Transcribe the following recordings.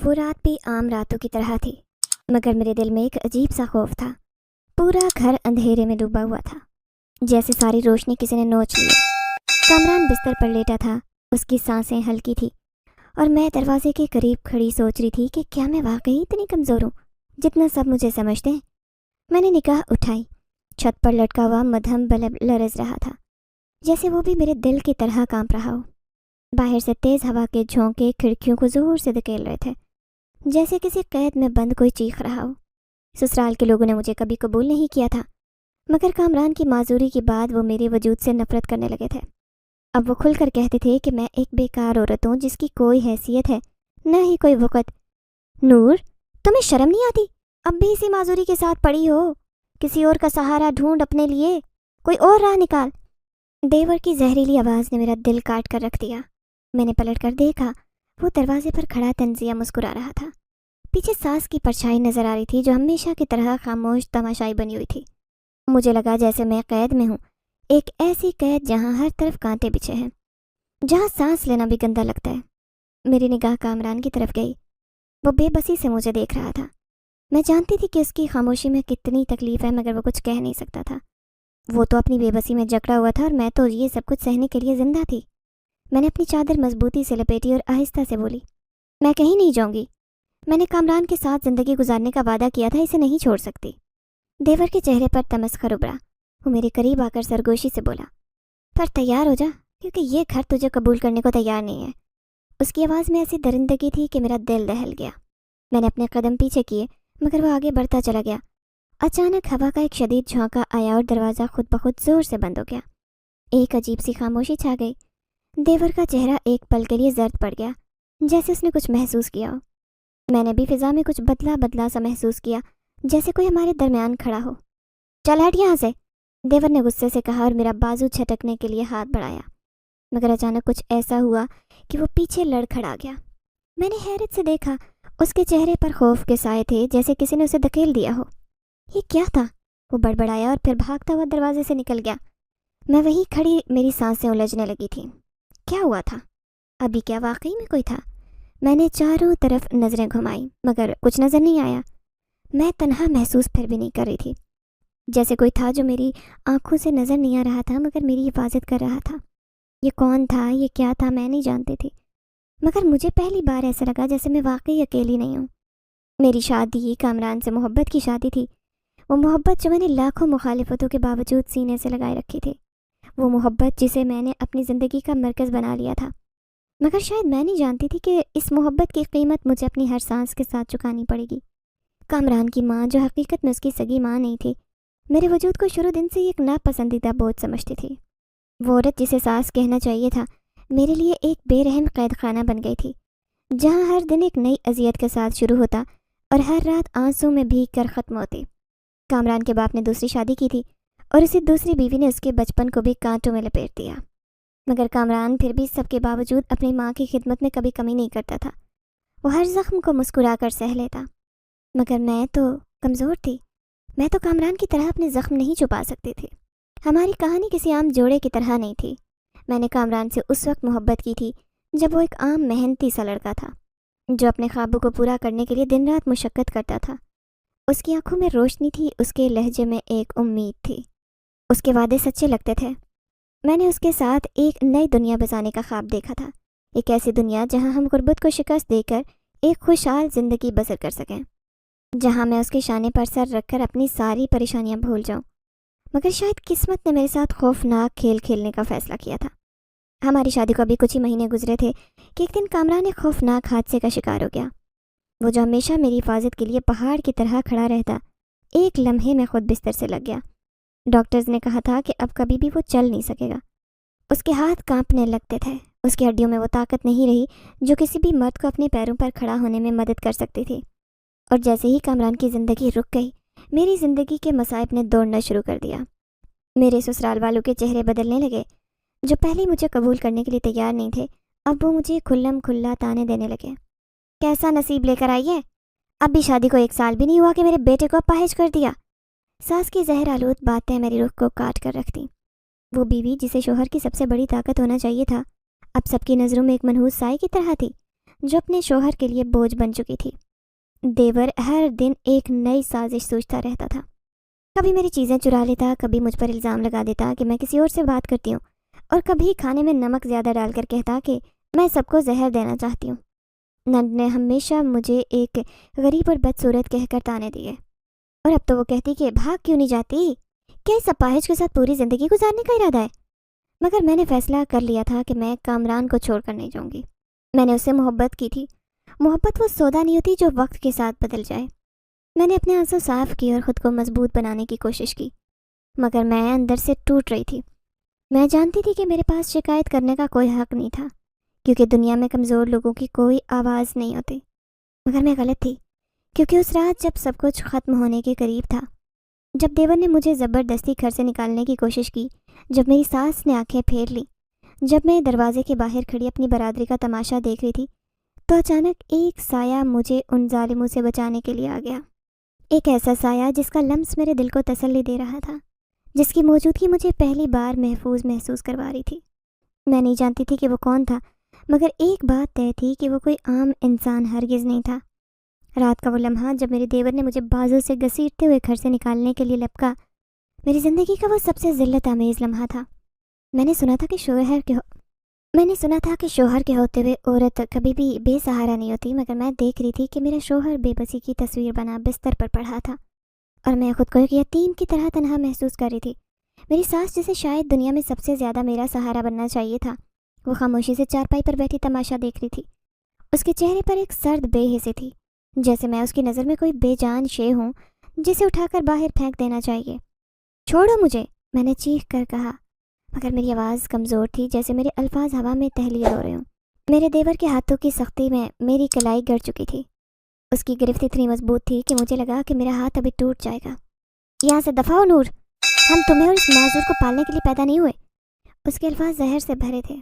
وہ رات بھی عام راتوں کی طرح تھی، مگر میرے دل میں ایک عجیب سا خوف تھا۔ پورا گھر اندھیرے میں ڈوبا ہوا تھا، جیسے ساری روشنی کسی نے نوچ لی۔ کامران بستر پر لیٹا تھا، اس کی سانسیں ہلکی تھی، اور میں دروازے کے قریب کھڑی سوچ رہی تھی کہ کیا میں واقعی اتنی کمزور ہوں جتنا سب مجھے سمجھتے ہیں۔ میں نے نگاہ اٹھائی، چھت پر لٹکا ہوا مدھم بلب لرز رہا تھا، جیسے وہ بھی میرے دل کی طرح کانپ رہا ہو۔ باہر سے تیز ہوا کے جھونکے کھڑکیوں کو زور سے دھکیل رہے تھے، جیسے کسی قید میں بند کوئی چیخ رہا ہو۔ سسرال کے لوگوں نے مجھے کبھی قبول نہیں کیا تھا، مگر کامران کی معذوری کے بعد وہ میرے وجود سے نفرت کرنے لگے تھے۔ اب وہ کھل کر کہتے تھے کہ میں ایک بیکار عورت ہوں جس کی کوئی حیثیت ہے، نہ ہی کوئی وقت۔ نور، تمہیں شرم نہیں آتی؟ اب بھی اسی معذوری کے ساتھ پڑی ہو؟ کسی اور کا سہارا ڈھونڈ اپنے لیے، کوئی اور راہ نکال۔ دیور کی زہریلی آواز نے میرا دل کاٹ کر رکھ دیا۔ میں نے پلٹ کر دیکھا، وہ دروازے پر کھڑا تنزیہ مسکرا رہا تھا۔ پیچھے ساس کی پرچھائی نظر آ رہی تھی جو ہمیشہ کی طرح خاموش تماشائی بنی ہوئی تھی۔ مجھے لگا جیسے میں قید میں ہوں، ایک ایسی قید جہاں ہر طرف کانٹے بچھے ہیں، جہاں سانس لینا بھی گندا لگتا ہے۔ میری نگاہ کامران کی طرف گئی، وہ بے بسی سے مجھے دیکھ رہا تھا۔ میں جانتی تھی کہ اس کی خاموشی میں کتنی تکلیف ہے، مگر وہ کچھ کہہ نہیں سکتا تھا۔ وہ تو اپنی بے بسی میں جکڑا ہوا تھا اور میں تو یہ سب کچھ سہنے کے لیے زندہ تھی۔ میں نے اپنی چادر مضبوطی سے لپیٹی اور آہستہ سے بولی، میں کہیں نہیں جاؤں گی۔ میں نے کامران کے ساتھ زندگی گزارنے کا وعدہ کیا تھا، اسے نہیں چھوڑ سکتی۔ دیور کے چہرے پر تمسخر ابھرا، وہ میرے قریب آ کر سرگوشی سے بولا، پر تیار ہو جا، کیونکہ یہ گھر تجھے قبول کرنے کو تیار نہیں ہے۔ اس کی آواز میں ایسی درندگی تھی کہ میرا دل دہل گیا۔ میں نے اپنے قدم پیچھے کیے، مگر وہ آگے بڑھتا چلا گیا۔ اچانک ہوا کا ایک شدید جھونکا آیا اور دروازہ خود بخود زور سے بند ہو گیا۔ ایک عجیب سی خاموشی چھا گئی۔ دیور کا چہرہ ایک پل کے لیے زرد پڑ گیا، جیسے اس نے کچھ محسوس کیا ہو۔ میں نے بھی فضا میں کچھ بدلا بدلا سا محسوس کیا، جیسے کوئی ہمارے درمیان کھڑا ہو۔ چل ہٹ یہاں سے، دیور نے غصے سے کہا اور میرا بازو جھٹکنے کے لیے ہاتھ بڑھایا، مگر اچانک کچھ ایسا ہوا کہ وہ پیچھے لڑ کھڑا گیا۔ میں نے حیرت سے دیکھا، اس کے چہرے پر خوف کے سائے تھے، جیسے کسی نے اسے دھکیل دیا ہو۔ یہ کیا تھا؟ وہ بڑبڑایا اور پھر بھاگتا ہوا دروازے سے نکل گیا۔ میں وہیں کھڑی، میری سانسیں الجھنے لگی تھیں۔ کیا ہوا تھا؟ ابھی کیا واقعی میں کوئی تھا؟ میں نے چاروں طرف نظریں گھمائیں، مگر کچھ نظر نہیں آیا۔ میں تنہا محسوس پھر بھی نہیں کر رہی تھی، جیسے کوئی تھا جو میری آنکھوں سے نظر نہیں آ رہا تھا مگر میری حفاظت کر رہا تھا۔ یہ کون تھا، یہ کیا تھا، میں نہیں جانتی تھی، مگر مجھے پہلی بار ایسا لگا جیسے میں واقعی اکیلی نہیں ہوں۔ میری شادی کامران سے محبت کی شادی تھی، وہ محبت جو میں نے لاکھوں مخالفتوں کے باوجود سینے سے لگائے رکھی تھی، وہ محبت جسے میں نے اپنی زندگی کا مرکز بنا لیا تھا، مگر شاید میں نہیں جانتی تھی کہ اس محبت کی قیمت مجھے اپنی ہر سانس کے ساتھ چکانی پڑے گی۔ کامران کی ماں، جو حقیقت میں اس کی سگی ماں نہیں تھی، میرے وجود کو شروع دن سے ایک ناپسندیدہ بوجھ سمجھتی تھی۔ وہ عورت جسے ساس کہنا چاہیے تھا، میرے لیے ایک بے رحم قید خانہ بن گئی تھی، جہاں ہر دن ایک نئی اذیت کے ساتھ شروع ہوتا اور ہر رات آنسوں میں بھیگ کر ختم ہوتی۔ کامران کے باپ نے دوسری شادی کی تھی اور اسی دوسری بیوی نے اس کے بچپن کو بھی کانٹوں میں لپیٹ دیا، مگر کامران پھر بھی سب کے باوجود اپنی ماں کی خدمت میں کبھی کمی نہیں کرتا تھا۔ وہ ہر زخم کو مسکرا کر سہ لیتا، مگر میں تو کمزور تھی۔ میں تو کامران کی طرح اپنے زخم نہیں چھپا سکتی تھی۔ ہماری کہانی کسی عام جوڑے کی طرح نہیں تھی۔ میں نے کامران سے اس وقت محبت کی تھی جب وہ ایک عام محنتی سا لڑکا تھا، جو اپنے خوابوں کو پورا کرنے کے لیے دن رات مشقت کرتا تھا۔ اس کی آنکھوں میں روشنی تھی، اس کے لہجے میں ایک امید تھی، اس کے وعدے سچے لگتے تھے۔ میں نے اس کے ساتھ ایک نئی دنیا بسانے کا خواب دیکھا تھا، ایک ایسی دنیا جہاں ہم غربت کو شکست دے کر ایک خوشحال زندگی بسر کر سکیں، جہاں میں اس کے شانے پر سر رکھ کر اپنی ساری پریشانیاں بھول جاؤں۔ مگر شاید قسمت نے میرے ساتھ خوفناک کھیل کھیلنے کا فیصلہ کیا تھا۔ ہماری شادی کو ابھی کچھ ہی مہینے گزرے تھے کہ ایک دن کامران ایک خوفناک حادثے کا شکار ہو گیا۔ وہ جو ہمیشہ میری حفاظت کے لیے پہاڑ کی طرح کھڑا رہتا، ایک لمحے میں خود بستر سے لگ گیا۔ ڈاکٹرز نے کہا تھا کہ اب کبھی بھی وہ چل نہیں سکے گا۔ اس کے ہاتھ کانپنے لگتے تھے، اس کی ہڈیوں میں وہ طاقت نہیں رہی جو کسی بھی مرد کو اپنے پیروں پر کھڑا ہونے میں مدد کر سکتی تھی۔ اور جیسے ہی کامران کی زندگی رک گئی، میری زندگی کے مصائب نے دوڑنا شروع کر دیا۔ میرے سسرال والوں کے چہرے بدلنے لگے، جو پہلے مجھے قبول کرنے کے لیے تیار نہیں تھے، اب وہ مجھے کھلم کھلا تانے دینے لگے۔ کیسا نصیب لے کر آئی ہے؟ اب بھی شادی کو 1 سال بھی نہیں ہوا کہ میرے بیٹے کو اپاہج کر دیا۔ ساس کی زہر آلود باتیں میری رخ کو کاٹ کر رکھ دیں۔ وہ بیوی جسے شوہر کی سب سے بڑی طاقت ہونا چاہیے تھا، اب سب کی نظروں میں ایک منحوس سائے کی طرح تھی، جو اپنے شوہر کے لیے بوجھ بن چکی تھی۔ دیور ہر دن ایک نئی سازش سوچتا رہتا تھا، کبھی میری چیزیں چرا لیتا، کبھی مجھ پر الزام لگا دیتا کہ میں کسی اور سے بات کرتی ہوں، اور کبھی کھانے میں نمک زیادہ ڈال کر کہتا کہ میں سب کو زہر دینا چاہتی ہوں۔ نند نے ہمیشہ مجھے ایک غریب اور بدصورت کہہ کر تانے دیے، اور اب تو وہ کہتی کہ بھاگ کیوں نہیں جاتی، کیا اس اپاہج کے ساتھ پوری زندگی گزارنے کا ارادہ ہے؟ مگر میں نے فیصلہ کر لیا تھا کہ میں کامران کو چھوڑ کر نہیں جاؤں گی۔ میں نے اس سے محبت کی تھی۔ محبت وہ سودا نہیں ہوتی جو وقت کے ساتھ بدل جائے۔ میں نے اپنے آنسو صاف کیے اور خود کو مضبوط بنانے کی کوشش کی، مگر میں اندر سے ٹوٹ رہی تھی۔ میں جانتی تھی کہ میرے پاس شکایت کرنے کا کوئی حق نہیں تھا، کیونکہ دنیا میں کمزور لوگوں کی کوئی آواز نہیں ہوتی، مگر میں غلط تھی، کیونکہ اس رات جب سب کچھ ختم ہونے کے قریب تھا، جب دیور نے مجھے زبردستی گھر سے نکالنے کی کوشش کی، جب میری ساس نے آنکھیں پھیر لی، جب میں دروازے کے باہر کھڑی اپنی برادری کا تماشا دیکھ رہی تھی، تو اچانک ایک سایہ مجھے ان ظالموں سے بچانے کے لیے آ گیا۔ ایک ایسا سایہ جس کا لمس میرے دل کو تسلی دے رہا تھا، جس کی موجودگی مجھے پہلی بار محفوظ محسوس کروا رہی تھی۔ میں نہیں جانتی تھی کہ وہ کون تھا، مگر ایک بات طے تھی کہ وہ کوئی عام انسان ہرگز نہیں تھا۔ رات کا وہ لمحہ جب میرے دیور نے مجھے بازو سے گھسیٹتے ہوئے گھر سے نکالنے کے لیے لپکا، میری زندگی کا وہ سب سے ذلت آمیز لمحہ تھا۔ میں نے سنا تھا کہ شوہر کے ہوتے ہوئے عورت کبھی بھی بے سہارا نہیں ہوتی، مگر میں دیکھ رہی تھی کہ میرا شوہر بے بسی کی تصویر بنا بستر پر پڑا تھا، اور میں خود کو ایک یتیم کی طرح تنہا محسوس کر رہی تھی۔ میری ساس، جسے شاید دنیا میں سب سے زیادہ میرا سہارا بننا چاہیے تھا، وہ خاموشی سے چارپائی پر بیٹھی تماشا دیکھ رہی تھی۔ اس کے چہرے پر ایک سرد بے حسی تھی، جیسے میں اس کی نظر میں کوئی بے جان شے ہوں جسے اٹھا کر باہر پھینک دینا چاہیے۔ چھوڑو مجھے، میں نے چیخ کر کہا، مگر میری آواز کمزور تھی، جیسے میرے الفاظ ہوا میں تحلیل ہو رہے ہوں۔ میرے دیور کے ہاتھوں کی سختی میں میری کلائی گڑ چکی تھی۔ اس کی گرفت اتنی مضبوط تھی کہ مجھے لگا کہ میرا ہاتھ ابھی ٹوٹ جائے گا۔ یہاں سے دفع ہو نور، ہم تمہیں اور اس معذور کو پالنے کے لیے پیدا نہیں ہوئے۔ اس کے الفاظ زہر سے بھرے تھے،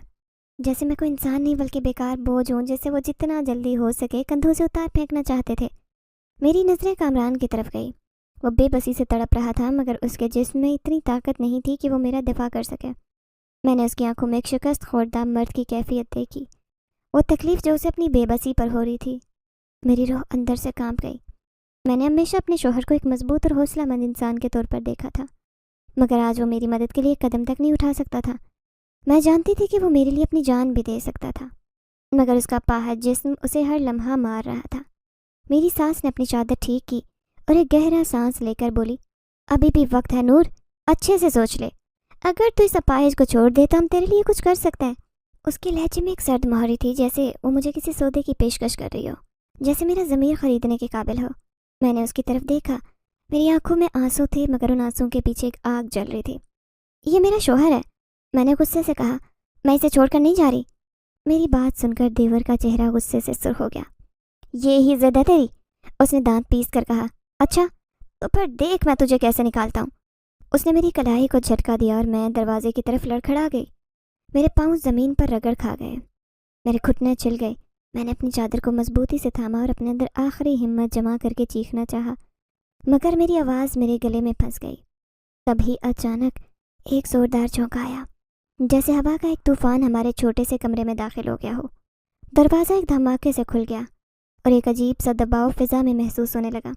جیسے میں کوئی انسان نہیں بلکہ بیکار بوجھ ہوں جسے وہ جتنا جلدی ہو سکے کندھوں سے اتار پھینکنا چاہتے تھے۔ میری نظریں کامران کی طرف گئی۔ وہ بے بسی سے تڑپ رہا تھا، مگر اس کے جسم میں اتنی طاقت نہیں تھی کہ وہ میرا دفاع کر سکے۔ میں نے اس کی آنکھوں میں ایک شکست خوردہ مرد کی کیفیت دیکھی، وہ تکلیف جو اسے اپنی بے بسی پر ہو رہی تھی۔ میری روح اندر سے کانپ گئی۔ میں نے ہمیشہ اپنے شوہر کو ایک مضبوط اور حوصلہ مند انسان کے طور پر دیکھا تھا، مگر آج وہ میری مدد کے لیے قدم تک نہیں اٹھا سکتا تھا۔ میں جانتی تھی کہ وہ میرے لیے اپنی جان بھی دے سکتا تھا، مگر اس کا اپاہج جسم اسے ہر لمحہ مار رہا تھا۔ میری سانس نے اپنی چادر ٹھیک کی اور ایک گہرا سانس لے کر بولی، ابھی بھی وقت ہے نور، اچھے سے سوچ لے، اگر تو اس اپاہج کو چھوڑ دے تو ہم تیرے لیے کچھ کر سکتے ہیں۔ اس کے لہجے میں ایک سرد مہری تھی، جیسے وہ مجھے کسی سودے کی پیشکش کر رہی ہو، جیسے میرا ضمیر خریدنے کے قابل ہو۔ میں نے اس کی طرف دیکھا، میری آنکھوں میں آنسو تھے، مگر ان آنسوں کے پیچھے ایک آگ جل رہی تھی۔ یہ میرا شوہر ہے، میں نے غصے سے کہا، میں اسے چھوڑ کر نہیں جا رہی۔ میری بات سن کر دیور کا چہرہ غصے سے سرخ ہو گیا۔ یہ ہی ضد ہے تیری؟ اس نے دانت پیس کر کہا۔ اچھا تو پھر دیکھ میں تجھے کیسے نکالتا ہوں۔ اس نے میری کلائی کو جھٹکا دیا اور میں دروازے کی طرف لڑکھڑا گئی۔ میرے پاؤں زمین پر رگڑ کھا گئے، میرے گھٹنے چل گئے۔ میں نے اپنی چادر کو مضبوطی سے تھاما اور اپنے اندر آخری ہمت جمع کر کے چیخنا چاہا، مگر میری آواز میرے گلے میں پھنس گئی۔ تبھی اچانک ایک زوردار جھونکا آیا، جیسے ہوا کا ایک طوفان ہمارے چھوٹے سے کمرے میں داخل ہو گیا ہو۔ دروازہ ایک دھماکے سے کھل گیا اور ایک عجیب سا دباؤ فضا میں محسوس ہونے لگا۔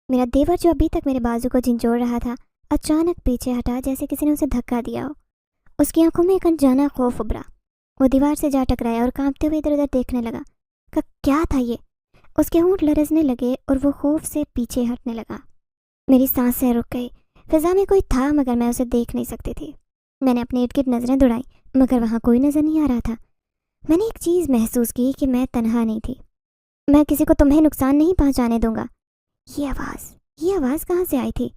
میرا دیور جو ابھی تک میرے بازو کو جھنجھوڑ رہا تھا، اچانک پیچھے ہٹا، جیسے کسی نے اسے دھکا دیا ہو۔ اس کی آنکھوں میں ایک انجانا خوف ابھرا۔ وہ دیوار سے جا ٹکرایا اور کانپتے ہوئے ادھر ادھر دیکھنے لگا۔ کیا تھا یہ؟ اس کے ہونٹ لرزنے لگے اور وہ خوف سے پیچھے ہٹنے لگا۔ میری سانسیں رک گئی۔ فضا میں کوئی تھا، مگر میں اسے دیکھ نہیں سکتی تھی۔ میں نے اپنے ارد گرد نظریں دوڑائیں، مگر وہاں کوئی نظر نہیں آ رہا تھا۔ میں نے ایک چیز محسوس کی کہ میں تنہا نہیں تھی۔ میں کسی کو تمہیں نقصان نہیں پہنچانے دوں گا۔ یہ آواز کہاں سے آئی تھی؟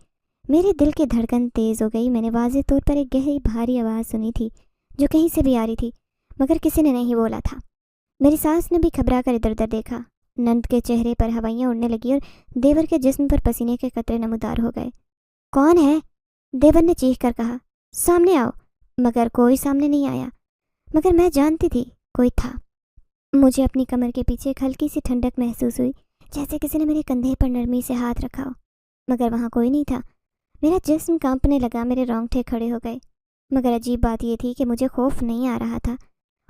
میرے دل کی دھڑکن تیز ہو گئی۔ میں نے واضح طور پر ایک گہری بھاری آواز سنی تھی جو کہیں سے بھی آ رہی تھی، مگر کسی نے نہیں بولا تھا۔ میری ساس نے بھی گھبرا کر ادھر ادھر دیکھا۔ نند کے چہرے پر ہوائیاں اڑنے لگی اور دیور کے جسم پر پسینے کے قطرے نمودار ہو گئے۔ کون ہے؟ دیور نے چیخ کر کہا، سامنے آؤ۔ مگر کوئی سامنے نہیں آیا، مگر میں جانتی تھی کوئی تھا۔ مجھے اپنی کمر کے پیچھے ایک ہلکی سی ٹھنڈک محسوس ہوئی، جیسے کسی نے میرے کندھے پر نرمی سے ہاتھ رکھا ہو، مگر وہاں کوئی نہیں تھا۔ میرا جسم کانپنے لگا، میرے رونگٹے کھڑے ہو گئے، مگر عجیب بات یہ تھی کہ مجھے خوف نہیں آ رہا تھا۔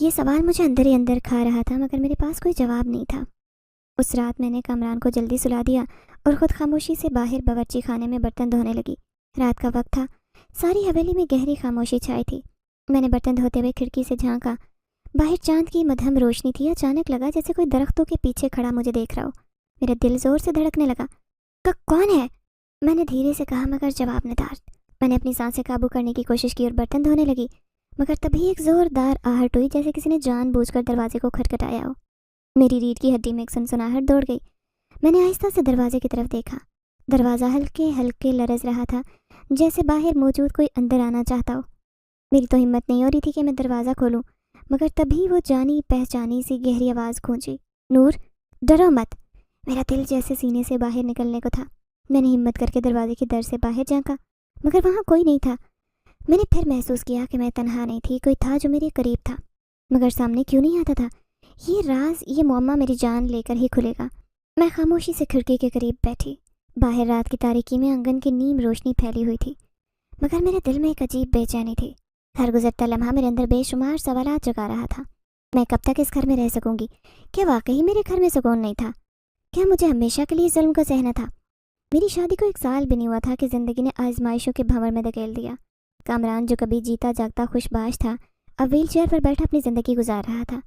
یہ سوال مجھے اندر ہی اندر کھا رہا تھا مگر میرے پاس کوئی جواب نہیں تھا۔ اس رات میں نے کامران کو جلدی سلا دیا اور خود خاموشی سے باہر باورچی خانے میں برتن دھونے لگی۔ رات کا وقت تھا، ساری حویلی میں گہری خاموشی چھائی تھی۔ میں نے برتن دھوتے ہوئے کھڑکی سے جھانکا، باہر چاند کی مدھم روشنی تھی۔ اچانک لگا جیسے کوئی درختوں کے پیچھے کھڑا مجھے دیکھ رہا ہو۔ میرا دل زور سے دھڑکنے لگا۔ کون ہے؟ میں نے دھیرے سے کہا مگر جواب نہ دار۔ میں نے اپنی سانسیں قابو کرنے کی کوشش کی اور برتن دھونے لگی، مگر تبھی ایک زوردار آہٹ ہوئی جیسے کسی نے جان بوجھ کر دروازے کو کھٹکھٹایا ہو۔ میری ریڑھ کی ہڈی میں ایک سنسناہٹ دوڑ گئی۔ میں نے آہستہ سے دروازے کی طرف دیکھا۔ دروازہ ہلکے ہلکے لرز رہا تھا، جیسے باہر موجود کوئی اندر آنا چاہتا ہو۔ میری تو ہمت نہیں ہو رہی تھی کہ میں دروازہ کھولوں، مگر تبھی وہ جانی پہچانی سی گہری آواز گونجی، نور، ڈرو مت۔ میرا دل جیسے سینے سے باہر نکلنے کو تھا۔ میں نے ہمت کر کے دروازے کی در سے باہر جھانکا، مگر وہاں کوئی نہیں تھا۔ میں نے پھر محسوس کیا کہ میں تنہا نہیں تھی، کوئی تھا جو میرے قریب تھا، مگر سامنے کیوں نہیں آتا تھا؟ یہ راز، یہ معمہ میری جان لے کر ہی کھلے گا۔ میں خاموشی سے کھڑکی کے قریب بیٹھی۔ باہر رات کی تاریکی میں آنگن کی نیم روشنی پھیلی ہوئی تھی، مگر میرے دل میں ایک عجیب بے چینی تھی۔ ہر گزرتا لمحہ میرے اندر بے شمار سوالات جگا رہا تھا۔ میں کب تک اس گھر میں رہ سکوں گی؟ کیا واقعی میرے گھر میں سکون نہیں تھا؟ کیا مجھے ہمیشہ کے لیے ظلم کو سہنا تھا؟ میری شادی کو 1 سال بھی نہیں ہوا تھا کہ زندگی نے آزمائشوں کے بھنور میں دھکیل دیا۔ کامران جو کبھی جیتا جاگتا خوش باش تھا، اب ویل چیئر پر بیٹھا اپنی زندگی گزار رہا تھا۔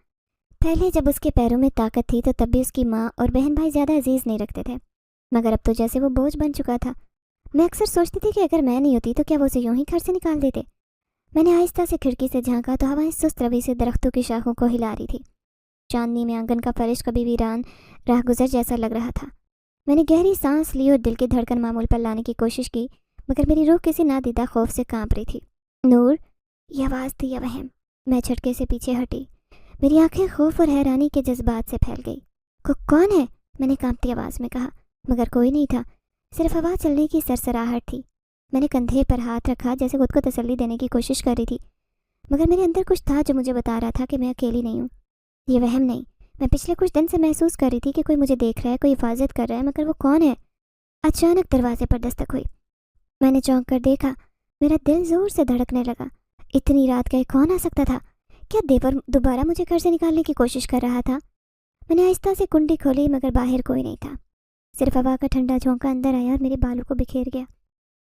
پہلے جب اس کے پیروں میں طاقت تھی تو تب بھی اس کی ماں اور بہن بھائی زیادہ عزیز نہیں رکھتے تھے، مگر اب تو جیسے وہ بوجھ بن چکا تھا۔ میں اکثر سوچتی تھی کہ اگر میں نہیں ہوتی تو کیا وہ اسے یوں ہی گھر سے نکال دیتے۔ میں نے آہستہ سے کھڑکی سے جھانکا تو ہوائیں سست روی سے درختوں کی شاخوں کو ہلا رہی تھی۔ چاندنی میں آنگن کا فرش کبھی ویران راہ گزر جیسا لگ رہا تھا۔ میں نے گہری سانس لی اور دل کی دھڑکن معمول پر لانے کی کوشش کی، مگر میری روح کسی نادیدہ خوف سے کانپ رہی تھی۔ نور، یہ آواز تھی یا وہم؟ میں جھٹکے سے پیچھے ہٹی۔ میری آنکھیں خوف اور حیرانی کے جذبات سے پھیل گئی۔ کون ہے؟ میں نے کانپتی آواز میں کہا، مگر کوئی نہیں تھا، صرف ہوا چلنے کی سرسراہٹ تھی۔ میں نے کندھے پر ہاتھ رکھا جیسے خود کو تسلی دینے کی کوشش کر رہی تھی، مگر میرے اندر کچھ تھا جو مجھے بتا رہا تھا کہ میں اکیلی نہیں ہوں۔ یہ وہم نہیں، میں پچھلے کچھ دن سے محسوس کر رہی تھی کہ کوئی مجھے دیکھ رہا ہے، کوئی حفاظت کر رہا ہے، مگر وہ کون ہے؟ اچانک دروازے پر دستک ہوئی۔ میں نے چونک کر دیکھا، میرا دل زور سے دھڑکنے لگا۔ اتنی رات گئے کون آ سکتا تھا؟ کیا دیور دوبارہ مجھے گھر سے نکالنے کی کوشش کر رہا تھا؟ میں نے آہستہ سے کنڈی کھولی، مگر باہر کوئی نہیں تھا۔ صرف ہوا کا ٹھنڈا جھونکا اندر آیا اور میرے بالوں کو بکھیر گیا۔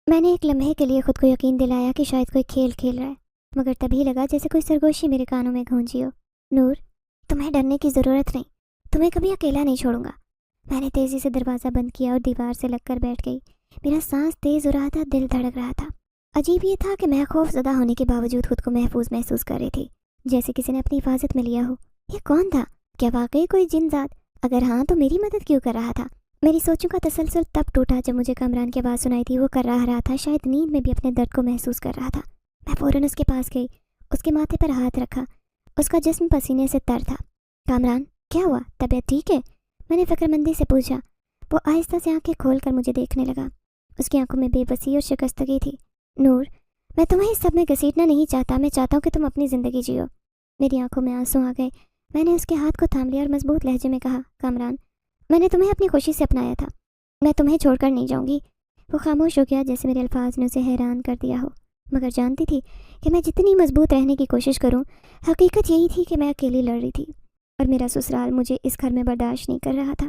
میں نے ایک لمحے کے لیے خود کو یقین دلایا کہ شاید کوئی کھیل کھیل رہا ہے، مگر تبھی لگا جیسے کوئی سرگوشی میرے کانوں میں گونجی ہو، نور، تمہیں ڈرنے کی ضرورت نہیں، تمہیں کبھی اکیلا نہیں چھوڑوں گا۔ میں نے تیزی سے دروازہ بند کیا اور دیوار سے لگ کر بیٹھ گئی۔ میرا سانس تیز ہو رہا تھا، دل دھڑک رہا تھا۔ عجیب یہ تھا کہ میں خوف زدہ ہونے کے باوجود خود کو محفوظ محسوس کر رہی تھی، جیسے کسی نے اپنی حفاظت میں لیا ہو۔ یہ کون تھا؟ کیا واقعی کوئی جن ذات؟ اگر ہاں تو میری مدد کیوں کر رہا تھا؟ میری سوچوں کا تسلسل تب ٹوٹا جب مجھے کامران کی آواز سنائی تھی۔ وہ کر رہا تھا، شاید نیند میں بھی اپنے درد کو محسوس کر رہا تھا۔ میں فوراً اس کے پاس گئی، اس کے ماتھے پر ہاتھ رکھا۔ اس کا جسم پسینے سے تر تھا۔ کامران، کیا ہوا؟ طبیعت ٹھیک ہے؟ میں نے فکر مندی سے پوچھا۔ وہ آہستہ سے آنکھیں کھول کر مجھے دیکھنے لگا۔ اس کی آنکھوں میں بے بسی اور شکستگی تھی۔ نور، میں تمہیں اس سب میں گھسیٹنا نہیں چاہتا، میں چاہتا ہوں کہ تم اپنی زندگی جیو۔ میری آنکھوں میں آنسو آ گئے۔ میں نے اس کے ہاتھ کو تھام لیا اور مضبوط لہجے میں کہا، کامران، میں نے تمہیں اپنی خوشی سے اپنایا تھا، میں تمہیں چھوڑ کر نہیں جاؤں گی۔ وہ خاموش ہو گیا جیسے میرے الفاظ نے اسے حیران کر دیا ہو، مگر جانتی تھی کہ میں جتنی مضبوط رہنے کی کوشش کروں، حقیقت یہی تھی کہ میں اکیلی لڑ رہی تھی اور میرا سسرال مجھے اس گھر میں برداشت نہیں کر رہا تھا۔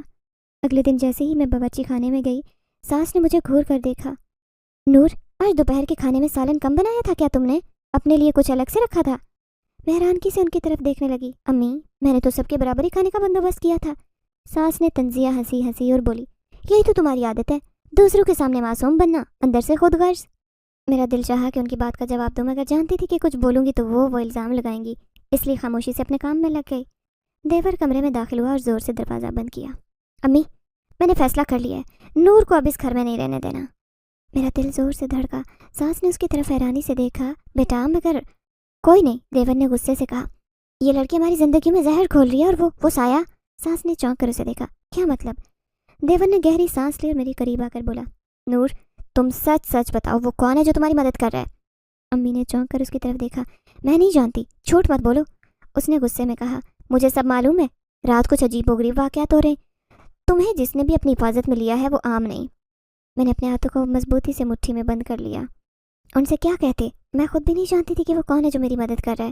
اگلے دن جیسے ہی میں باورچی خانے میں گئی، ساس نے مجھے گھور کر دیکھا۔ نور، آج دوپہر کے کھانے میں سالن کم بنایا تھا کیا تم نے؟ اپنے لیے کچھ الگ سے رکھا تھا؟ میں حیرانگی سے ان کی طرف دیکھنے لگی۔ امی، میں نے تو سب کے برابر ہی کھانے کا بندوبست کیا تھا۔ ساس نے طنزیہ ہنسی اور بولی، یہی تو تمہاری عادت ہے، دوسروں کے سامنے معصوم بننا، اندر سے خود غرض۔ میرا دل چاہا کہ ان کی بات کا جواب دوں، مگر جانتی تھی کہ کچھ بولوں گی تو وہ الزام لگائیں گی، اس لیے خاموشی سے اپنے کام میں لگ گئی۔ دیور کمرے میں داخل ہوا اور زور سے دروازہ بند کیا۔ امی، میں نے فیصلہ کر لیا ہے، نور کو اب اس گھر میں نہیں رہنے دینا۔ میرا دل زور سے دھڑکا۔ ساس نے اس کی طرف حیرانی سے دیکھا۔ بیٹا، مگر کوئی نہیں، دیور نے غصے سے کہا، یہ لڑکی ہماری زندگی میں زہر کھول رہی ہے، اور وہ سایہ۔ ساس نے چونک کر اسے دیکھا۔ کیا مطلب؟ دیور نے گہری سانس لی اور میری قریب آ کر بولا، نور، تم سچ سچ بتاؤ، وہ کون ہے جو تمہاری مدد کر رہا ہے؟ امی نے چونک کر اس کی طرف دیکھا۔ میں نہیں جانتی، جھوٹ مت بولو، اس نے غصے میں کہا۔ مجھے سب معلوم ہے، رات کچھ عجیب و غریب واقعات ہو رہے ہیں، تمہیں جس نے بھی اپنی حفاظت میں لیا ہے وہ عام نہیں۔ میں نے اپنے ہاتھوں کو مضبوطی سے مٹھی میں بند کر لیا۔ ان سے کیا کہتے؟ میں خود بھی نہیں جانتی تھی کہ وہ کون ہے جو میری مدد کر رہا ہے۔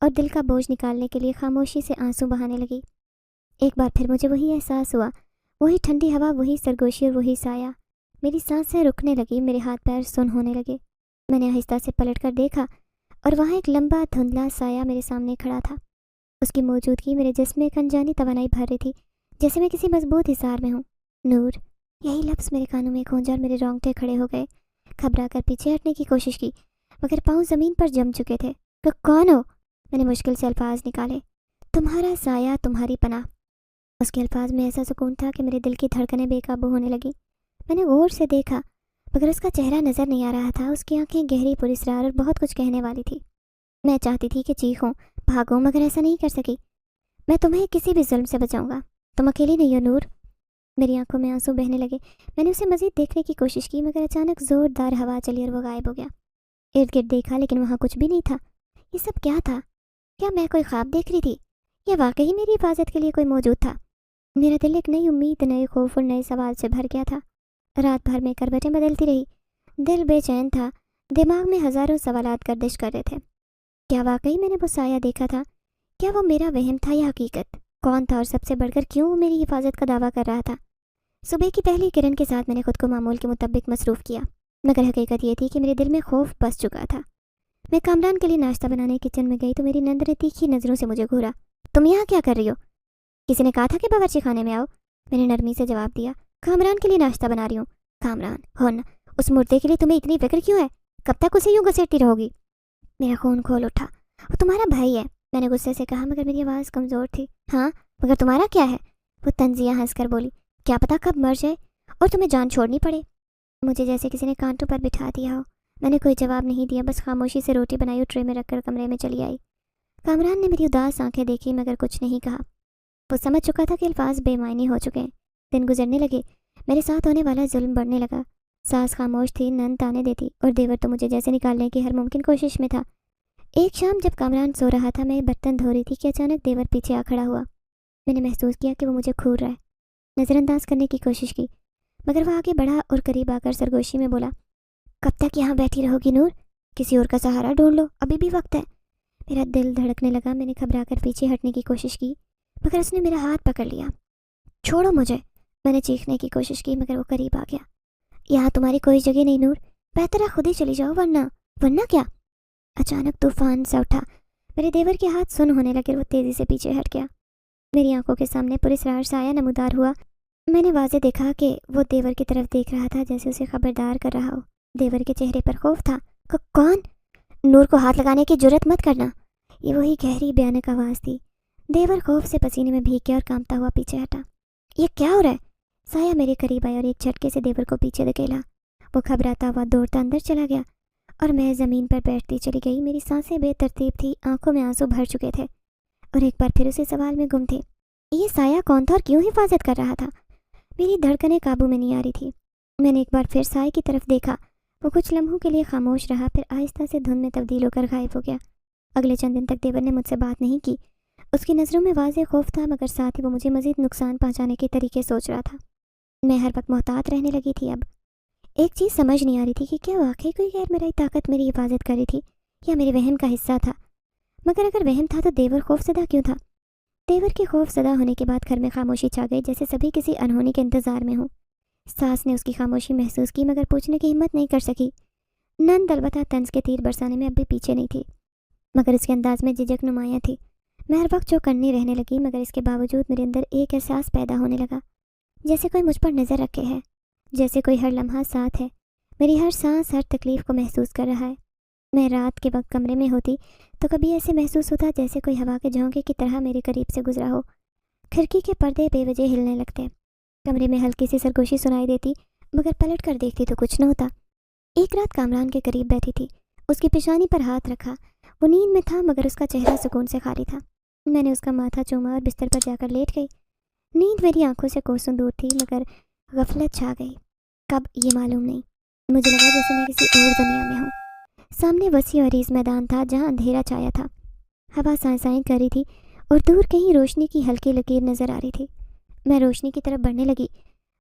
اور دل کا بوجھ نکالنے کے لیے خاموشی سے آنسو بہانے لگی۔ ایک بار پھر مجھے وہی احساس ہوا، وہی ٹھنڈی ہوا، وہی سرگوشی اور وہی سایہ۔ میری سانسیں رکنے لگی، میرے ہاتھ پیر سن ہونے لگے۔ میں نے آہستہ سے پلٹ کر دیکھا اور وہاں ایک لمبا دھندلا سایہ میرے سامنے کھڑا تھا۔ اس کی موجودگی میرے جسم میں ایک انجانی توانائی بھر رہی تھی، جیسے میں کسی مضبوط حصار میں ہوں۔ نور، یہی لفظ میرے کانوں میں گونجا اور میرے رونگٹے کھڑے ہو گئے۔ گھبرا کر پیچھے ہٹنے کی کوشش کی، مگر پاؤں زمین پر جم چکے تھے۔ کون ہو؟ میں نے مشکل سے الفاظ نکالے۔ تمہارا سایہ، تمہاری پناہ۔ اس کے الفاظ میں ایسا سکون تھا کہ میرے دل کی دھڑکنیں بے قابو ہونے لگی۔ میں نے غور سے دیکھا، مگر اس کا چہرہ نظر نہیں آ رہا تھا۔ اس کی آنکھیں گہری، پراسرار اور بہت کچھ کہنے والی تھی۔ میں چاہتی تھی کہ چیخوں، بھاگوں، مگر ایسا نہیں کر سکی۔ میں تمہیں کسی بھی ظلم سے بچاؤں گا، تم اکیلی نہیں ہو نور۔ میری آنکھوں میں آنسو بہنے لگے۔ میں نے اسے مزید دیکھنے کی کوشش کی، مگر اچانک زوردار ہوا چلی اور وہ غائب ہو گیا۔ ارد گرد دیکھا، لیکن وہاں کچھ بھی نہیں تھا۔ یہ سب کیا تھا؟ کیا میں کوئی خواب دیکھ رہی تھی یا واقعی میری حفاظت کے لیے کوئی موجود تھا؟ میرا دل ایک نئی امید، نئے خوف اور نئے سوال سے بھر گیا تھا۔ رات بھر میں کروٹیں بدلتی رہی، دل بے چین تھا، دماغ میں ہزاروں سوالات گردش کر رہے تھے۔ کیا واقعی میں نے وہ سایہ دیکھا تھا؟ کیا وہ میرا وہم تھا یا حقیقت؟ کون تھا اور سب سے بڑھ کر کیوں وہ میری حفاظت کا دعویٰ کر رہا تھا؟ صبح کی پہلی کرن کے ساتھ میں نے خود کو معمول کے مطابق مصروف کیا، مگر حقیقت یہ تھی کہ میرے دل میں خوف بس چکا تھا۔ میں کامران کے لیے ناشتہ بنانے کچن میں گئی تو میری نند نے تیکھی نظروں سے مجھے گھورا۔ تم یہاں کیا کر رہی ہو؟ کسی نے کہا تھا کہ باورچی خانے میں آؤ؟ میں نے نرمی سے جواب دیا۔ کامران کے لیے ناشتہ بنا رہی ہوں۔ کامران ہن، اس مردے کے لیے تمہیں اتنی فکر کیوں ہے؟ کب تک اسے یوں گھسیٹتی رہو گی؟ میرا خون کھول اٹھا۔ وہ تمہارا بھائی ہے، میں نے غصے سے کہا، مگر میری آواز کمزور تھی۔ ہاں، مگر تمہارا کیا ہے؟ وہ طنزیہ ہنس کر بولی۔ کیا پتا کب مر جائے اور تمہیں جان چھوڑنی پڑے۔ مجھے جیسے کسی نے کانٹوں پر بٹھا دیا ہو۔ میں نے کوئی جواب نہیں دیا، بس خاموشی سے روٹی بنائی اور ٹرے میں رکھ کر کمرے میں چلی آئی۔ کامران نے میری اداس آنکھیں دیکھی، مگر کچھ نہیں کہا۔ وہ سمجھ چکا تھا کہ الفاظ بے معنی ہو چکے ہیں۔ دن گزرنے لگے، میرے ساتھ ہونے والا ظلم بڑھنے لگا۔ ساس خاموش تھی، نند تانے دیتی، اور دیور تو مجھے جیسے نکالنے کی ہر ممکن کوشش میں تھا۔ ایک شام جب کامران سو رہا تھا، میں برتن دھو رہی تھی کہ اچانک دیور پیچھے آ کھڑا ہوا۔ میں نے محسوس کیا کہ وہ مجھے گھور رہا ہے۔ نظر انداز کرنے کی کوشش کی، مگر وہ آگے بڑھا اور قریب آ کر سرگوشی میں بولا، کب تک یہاں بیٹھی رہو گی نور؟ کسی اور کا سہارا ڈھونڈ لو، ابھی بھی وقت ہے۔ میرا دل دھڑکنے لگا۔ میں نے گھبرا کر پیچھے ہٹنے کی کوشش کی، مگر اس نے میرا ہاتھ پکڑ لیا۔ چھوڑو مجھے، میں نے چیخنے کی کوشش کی، مگر وہ قریب آ گیا۔ یہاں تمہاری کوئی جگہ نہیں نور، بہتر ہے خود ہی چلی جاؤ، ورنہ کیا؟ اچانک طوفان سا اٹھا، میرے دیور کے ہاتھ سن ہونے لگے، وہ تیزی سے پیچھے ہٹ گیا۔ میری آنکھوں کے سامنے پراسرار سایہ نمودار ہوا۔ میں نے واضح دیکھا کہ وہ دیور کی طرف دیکھ رہا تھا، جیسے اسے خبردار کر رہا ہو۔ دیور کے چہرے پر خوف تھا۔ کون؟ نور کو ہاتھ لگانے کی جرت مت کرنا۔ یہ وہی گہری بھیانک آواز تھی۔ دیور خوف سے پسینے میں بھیگ گیا اور کانپتا ہوا پیچھے ہٹا۔ یہ کیا ہو رہا ہے؟ سایہ میرے قریب آیا اور ایک جھٹکے سے دیور کو پیچھے دھکیلا۔ وہ گھبراتا ہوا دوڑتا اندر چلا گیا اور میں زمین پر بیٹھتی چلی گئی۔ میری سانسیں بے ترتیب تھی، آنکھوں میں آنسو بھر چکے تھے اور ایک بار پھر اسی سوال میں گم تھے، یہ سایہ کون تھا اور کیوں حفاظت کر رہا تھا؟ میری دھڑکنیں قابو میں نہیں آ رہی تھی۔ میں نے ایک بار پھر سائے کی طرف دیکھا۔ وہ کچھ لمحوں کے لیے خاموش رہا، پھر آہستہ سے دھند میں تبدیل ہو کر غائب ہو گیا۔ اگلے چند دن تک دیور نے مجھ سے بات نہیں کی۔ اس کی نظروں میں واضح خوف تھا، مگر ساتھ ہی وہ مجھے مزید نقصان پہنچانے کے طریقے سوچ رہا تھا۔ میں ہر وقت محتاط رہنے لگی تھی۔ اب ایک چیز سمجھ نہیں آ رہی تھی کہ کیا واقعی کوئی غیر مرئی طاقت میری حفاظت کر رہی تھی یا میرے وہم کا حصہ تھا؟ مگر اگر وہم تھا تو دیور خوف زدہ کیوں تھا؟ دیور کے خوف زدہ ہونے کے بعد گھر میں خاموشی چھا گئی، جیسے سبھی کسی انہونی کے انتظار میں ہوں۔ ساس نے اس کی خاموشی محسوس کی، مگر پوچھنے کی ہمت نہیں کر سکی۔ نند البتہ طنز کے تیر برسانے میں اب بھی پیچھے نہیں تھی، مگر اس کے انداز میں جھجک نمایاں تھی۔ میں ہر وقت چوکنی رہنے لگی، مگر اس کے باوجود میرے اندر ایک احساس پیدا ہونے لگا، جیسے کوئی مجھ پر نظر رکھے ہے، جیسے کوئی ہر لمحہ ساتھ ہے، میری ہر سانس، ہر تکلیف کو محسوس کر رہا ہے۔ میں رات کے وقت کمرے میں ہوتی تو کبھی ایسے محسوس ہوتا جیسے کوئی ہوا کے جھونکے کی طرح میرے قریب سے گزرا ہو۔ کھڑکی کے پردے بے وجہ ہلنے لگتے، کمرے میں ہلکی سی سرگوشی سنائی دیتی، مگر پلٹ کر دیکھتی تو کچھ نہ ہوتا۔ ایک رات کامران کے قریب بیٹھی تھی، اس کی پیشانی پر ہاتھ رکھا۔ وہ نیند میں تھا، مگر اس کا چہرہ سکون سے خالی تھا۔ میں نے اس کا ماتھا چوما اور بستر پر جا کر لیٹ گئی۔ نیند میری آنکھوں سے کوسوں دور تھی، مگر غفلت چھا گئی، کب یہ معلوم نہیں۔ مجھے لگا جیسے میں کسی اور دنیا میں ہوں۔ سامنے وسیع و عریض میدان تھا جہاں اندھیرا چھایا تھا، ہوا سائیں سائیں کر رہی تھی اور دور کہیں روشنی کی ہلکی لکیر نظر آ رہی تھی۔ میں روشنی کی طرف بڑھنے لگی،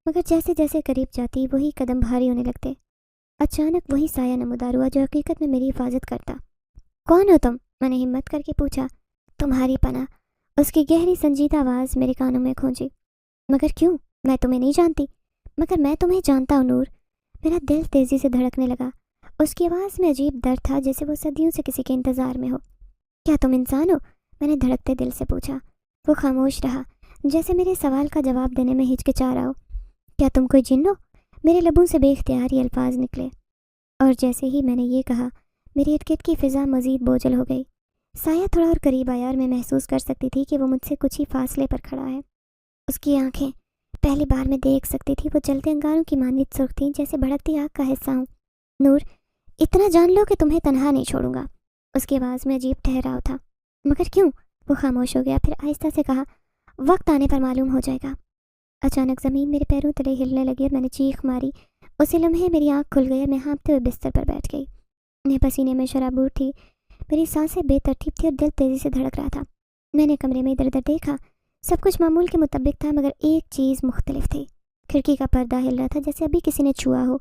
مگر جیسے جیسے قریب جاتی وہی قدم بھاری ہونے لگتے۔ اچانک وہی سایہ نمودار ہوا جو حقیقت میں میری حفاظت کرتا۔ کون ہو تم؟ میں نے ہمت کر کے پوچھا، تمہاری پناہ؟ اس کی گہری سنجیدہ آواز میرے کانوں میں گونجی، مگر کیوں؟ میں تمہیں نہیں جانتی۔ مگر میں تمہیں جانتا ہوں نور۔ میرا دل تیزی سے دھڑکنے لگا۔ اس کی آواز میں عجیب درد تھا، جیسے وہ صدیوں سے کسی کے انتظار میں ہو۔ کیا تم انسان ہو؟ میں نے دھڑکتے دل سے پوچھا۔ وہ خاموش رہا، جیسے میرے سوال کا جواب دینے میں ہچکچا رہا ہو۔ کیا تم کوئی جن ہو؟ میرے لبوں سے بے اختیار یہ الفاظ نکلے، اور جیسے ہی میں نے یہ کہا میری ارد گرد کی فضا مزید بوجھل ہو گئی۔ سایہ تھوڑا اور قریب آیا اور میں محسوس کر سکتی تھی کہ وہ مجھ سے کچھ ہی فاصلے پر کھڑا ہے۔ اس کی آنکھیں پہلی بار میں دیکھ سکتی تھی، وہ جلتے انگاروں کی مانند سرخ تھیں، جیسے بھڑکتی آگ کا حصہ ہوں۔ نور، اتنا جان لو کہ تمہیں تنہا نہیں چھوڑوں گا۔ اس کی آواز میں عجیب ٹھہراؤ تھا۔ مگر کیوں؟ وہ خاموش ہو گیا، پھر آہستہ سے کہا، وقت آنے پر معلوم ہو جائے گا۔ اچانک زمین میرے پیروں تلے ہلنے لگی اور میں نے چیخ ماری۔ اسی لمحے میری آنکھ کھل گئی اور میں ہانپتے ہوئے بستر پر بیٹھ گئی۔ میں پسینے میں شرابور تھی، میری سانسیں بے ترتیب تھی اور دل تیزی سے دھڑک رہا تھا۔ میں نے کمرے میں ادھر ادھر دیکھا، سب کچھ معمول کے مطابق تھا، مگر ایک چیز مختلف تھی۔ کھڑکی کا پردہ ہل رہا تھا، جیسے ابھی کسی نے چھوا ہو۔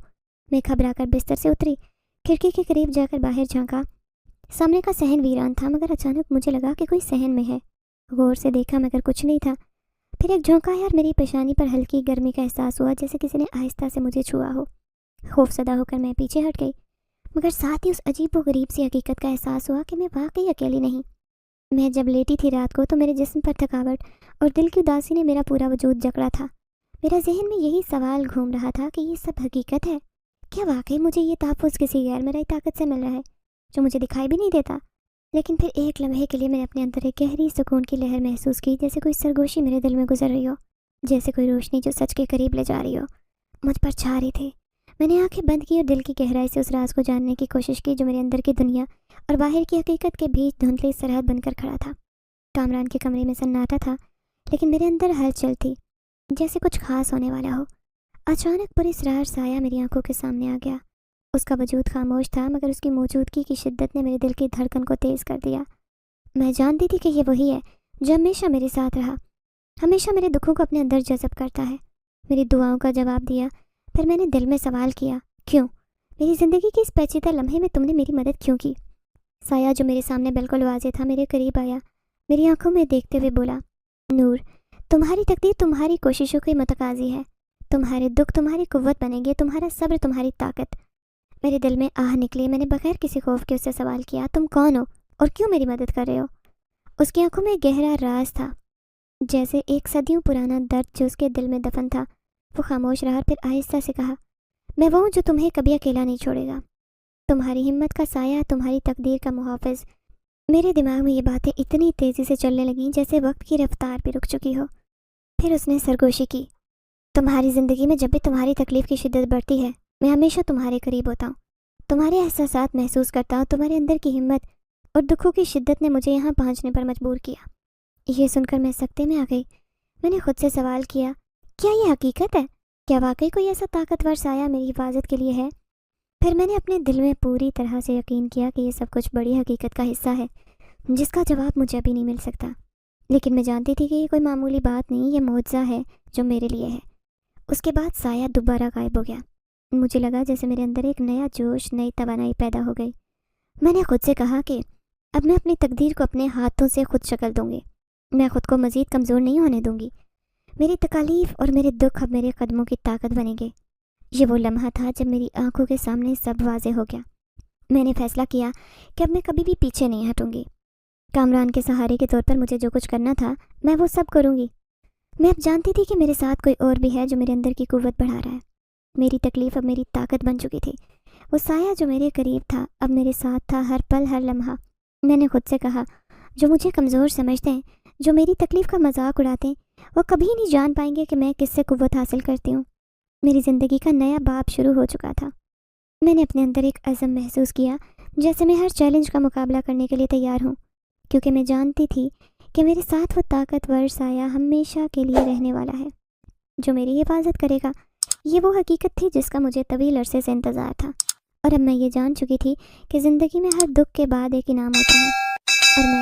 میں گھبرا کر بستر سے اتری، کھڑکی کے قریب جا کر باہر جھانکا۔ سامنے کا صحن ویران تھا، مگر اچانک مجھے لگا کہ کوئی صحن میں ہے۔ غور سے دیکھا مگر کچھ نہیں تھا۔ پھر ایک جھونکا آیا اور میری پیشانی پر ہلکی گرمی کا احساس ہوا، جیسے کسی نے آہستہ سے مجھے چھوا ہو۔ خوف زدہ ہو کر میں پیچھے ہٹ گئی، مگر ساتھ ہی اس عجیب و غریب سی حقیقت کا احساس ہوا کہ میں واقعی اکیلی نہیں۔ میں جب لیٹی تھی رات کو تو میرے جسم پر تھکاوٹ اور دل کی اداسی نے میرا پورا وجود جکڑا تھا۔ میرا ذہن میں یہی سوال گھوم رہا تھا کہ یہ سب حقیقت ہے؟ کیا واقعی مجھے یہ تحفظ کسی غیر مرئی طاقت سے مل رہا ہے جو مجھے دکھائی بھی نہیں دیتا؟ لیکن پھر ایک لمحے کے لیے میں نے اپنے اندر ایک گہری سکون کی لہر محسوس کی، جیسے کوئی سرگوشی میرے دل میں گزر رہی ہو، جیسے کوئی روشنی جو سچ کے قریب لے جا رہی ہو مجھ پر چھا رہی تھی۔ میں نے آنکھیں بند کی اور دل کی گہرائی سے اس راز کو جاننے کی کوشش کی جو میرے اندر کی دنیا اور باہر کی حقیقت کے بیچ دھندلی سرحد بن کر کھڑا تھا۔ کامران کے کمرے میں سناٹا تھا، لیکن میرے اندر ہلچل تھی، جیسے کچھ خاص ہونے والا ہو۔ اچانک پراسرار سایہ میری آنکھوں کے سامنے آ گیا۔ اس کا وجود خاموش تھا، مگر اس کی موجودگی کی شدت نے میرے دل کی دھڑکن کو تیز کر دیا۔ میں جانتی تھی کہ یہ وہی ہے جو ہمیشہ میرے ساتھ رہا، ہمیشہ میرے دکھوں کو اپنے اندر جذب کرتا ہے، میری دعاؤں کا جواب دیا۔ پھر میں نے دل میں سوال کیا، کیوں؟ میری زندگی کے اس پیچیدہ لمحے میں تم نے میری مدد کیوں کی؟ سایہ جو میرے سامنے بالکل واضح تھا میرے قریب آیا، میری آنکھوں میں دیکھتے ہوئے بولا، نور، تمہاری تقدیر تمہاری کوششوں کی متقاضی ہے، تمہارے دکھ تمہاری قوت بنے گے، تمہارا صبر تمہاری طاقت۔ میرے دل میں آہ نکلی، میں نے بغیر کسی خوف کے اس سے سوال کیا، تم کون ہو اور کیوں میری مدد کر رہے ہو؟ اس کی آنکھوں میں گہرا راز تھا، جیسے ایک صدیوں پرانا درد جو اس کے دل میں دفن تھا۔ وہ خاموش رہا، پھر آہستہ سے کہا، میں وہ ہوں جو تمہیں کبھی اکیلا نہیں چھوڑے گا، تمہاری ہمت کا سایہ، تمہاری تقدیر کا محافظ۔ میرے دماغ میں یہ باتیں اتنی تیزی سے چلنے لگیں جیسے وقت کی رفتار بھی رک چکی ہو۔ پھر اس نے سرگوشی کی، تمہاری زندگی میں جب بھی تمہاری تکلیف کی شدت بڑھتی ہے، میں ہمیشہ تمہارے قریب ہوتا ہوں، تمہارے احساسات محسوس کرتا ہوں، تمہارے اندر کی ہمت اور دکھوں کی شدت نے مجھے یہاں پہنچنے پر مجبور کیا۔ یہ سن کر میں سکتے میں آ گئی۔ میں نے خود سے سوال کیا، کیا یہ حقیقت ہے؟ کیا واقعی کوئی ایسا طاقتور سایہ میری حفاظت کے لیے ہے؟ پھر میں نے اپنے دل میں پوری طرح سے یقین کیا کہ یہ سب کچھ بڑی حقیقت کا حصہ ہے جس کا جواب مجھے ابھی نہیں مل سکتا، لیکن میں جانتی تھی کہ یہ کوئی معمولی بات نہیں، یہ معجزہ ہے جو میرے لیے ہے۔ اس کے بعد سایہ دوبارہ غائب ہو گیا۔ مجھے لگا جیسے میرے اندر ایک نیا جوش، نئی توانائی پیدا ہو گئی۔ میں نے خود سے کہا کہ اب میں اپنی تقدیر کو اپنے ہاتھوں سے خود شکل دوں گی، میں خود کو مزید کمزور نہیں ہونے دوں گی، میری تکالیف اور میرے دکھ اب میرے قدموں کی طاقت بنیں گے۔ یہ وہ لمحہ تھا جب میری آنکھوں کے سامنے سب واضح ہو گیا۔ میں نے فیصلہ کیا کہ اب میں کبھی بھی پیچھے نہیں ہٹوں گی۔ کامران کے سہارے کے طور پر مجھے جو کچھ کرنا تھا میں وہ سب کروں گی۔ میں اب جانتی تھی کہ میرے ساتھ کوئی اور بھی ہے جو میرے اندر کی قوت بڑھا رہا ہے۔ میری تکلیف اب میری طاقت بن چکی تھی، وہ سایہ جو میرے قریب تھا اب میرے ساتھ تھا، ہر پل ہر لمحہ۔ میں نے خود سے کہا، جو مجھے کمزور سمجھتے ہیں، جو میری تکلیف کا مذاق اڑاتے ہیں، وہ کبھی نہیں جان پائیں گے کہ میں کس سے قوت حاصل کرتی ہوں۔ میری زندگی کا نیا باب شروع ہو چکا تھا۔ میں نے اپنے اندر ایک عزم محسوس کیا، جیسے میں ہر چیلنج کا مقابلہ کرنے کے لیے تیار ہوں، کیونکہ میں جانتی تھی کہ میرے ساتھ وہ طاقتور سایہ ہمیشہ کے لیے رہنے والا ہے جو میری حفاظت کرے گا۔ یہ وہ حقیقت تھی جس کا مجھے طویل عرصے سے انتظار تھا، اور اب میں یہ جان چکی تھی کہ زندگی میں ہر دکھ کے بعد ایک انعام ہوتا ہے، اور میں